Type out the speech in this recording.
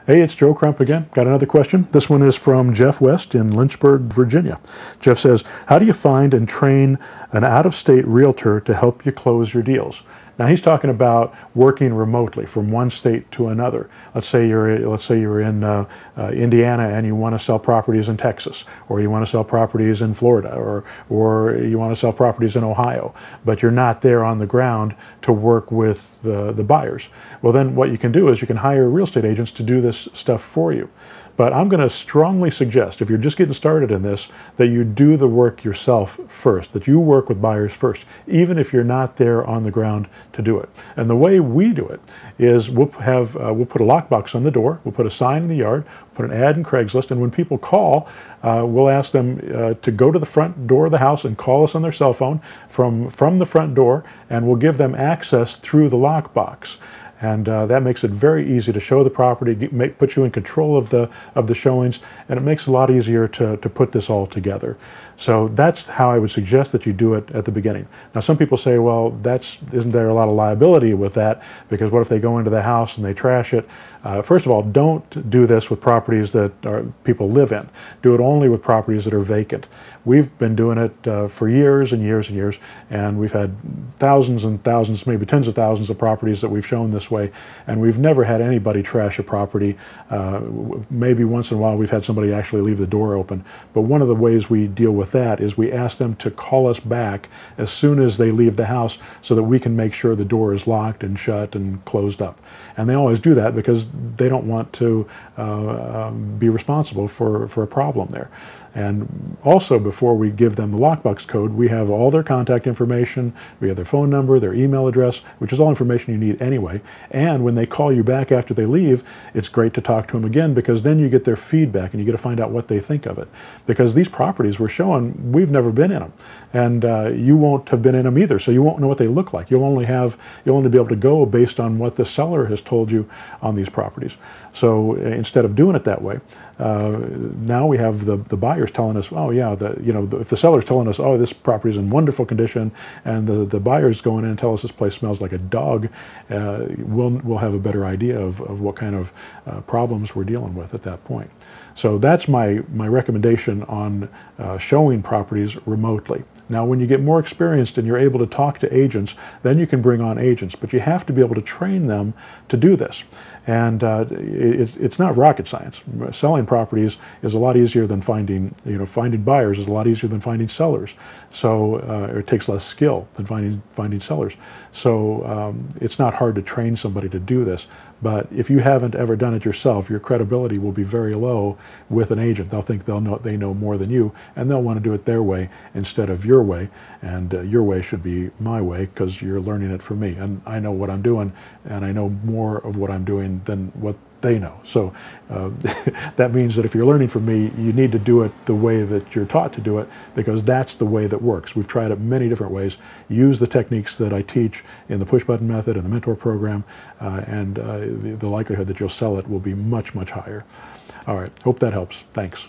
Hey, it's Joe Crump again. Got another question. This one is from Jeff West in Lynchburg, Virginia. Jeff says, how do you find and train an out-of-state realtor to help you close your deals? Now he's talking about working remotely from one state to another. Let's say you're in Indiana and you want to sell properties in Texas, or you want to sell properties in Florida, or you want to sell properties in Ohio, but you're not there on the ground to work with the buyers. Well, then what you can do is you can hire real estate agents to do this stuff for you. But I'm going to strongly suggest, if you're just getting started in this, that you do the work yourself first, that you work with buyers first, even if you're not there on the ground to do it. And the way we do it is we'll put a lockbox on the door, we'll put a sign in the yard, put an ad in Craigslist, and when people call, we'll ask them to go to the front door of the house and call us on their cell phone from the front door, and we'll give them access through the lockbox. And that makes it very easy to show the property, put you in control of the showings, and it makes it a lot easier to put this all together. So that's how I would suggest that you do it at the beginning. Now some people say, well, isn't there a lot of liability with that? Because what if they go into the house and they trash it? First of all, don't do this with properties that people live in. Do it only with properties that are vacant. We've been doing it for years and years and years, and we've had thousands and thousands, maybe tens of thousands of properties that we've shown this way, and we've never had anybody trash a property. Maybe once in a while we've had somebody actually leave the door open, but one of the ways we deal with that is we ask them to call us back as soon as they leave the house so that we can make sure the door is locked and shut and closed up. And they always do that because they don't want to be responsible for a problem there. And also, before we give them the lockbox code, we have all their contact information, we have their phone number, their email address, which is all information you need anyway. And when they call you back after they leave, it's great to talk to them again, because then you get their feedback and you get to find out what they think of it. Because these properties we're showing, we've never been in them. And you won't have been in them either, so you won't know what they look like. You'll only be able to go based on what the seller has told you on these properties. So instead of doing it that way, now we have the buyers telling us, oh yeah, if the seller's telling us, oh, this property is in wonderful condition, and the buyers go in and tell us this place smells like a dog, we'll have a better idea of what kind of problems we're dealing with at that point. So that's my recommendation on showing properties remotely. Now, when you get more experienced and you're able to talk to agents, then you can bring on agents, but you have to be able to train them to do this. And it's not rocket science. Selling properties is a lot easier than finding buyers is a lot easier than finding sellers. So it takes less skill than finding sellers. So it's not hard to train somebody to do this. But if you haven't ever done it yourself, your credibility will be very low with an agent. They'll think they know more than you, and they'll want to do it their way instead of your way. And your way should be my way, because you're learning it from me. And I know what I'm doing, and I know more of what I'm doing than what they know. So that means that if you're learning from me, you need to do it the way that you're taught to do it, because that's the way that works. We've tried it many different ways. Use the techniques that I teach in the push-button method and the mentor program, and the likelihood that you'll sell it will be much, much higher. All right, hope that helps. Thanks.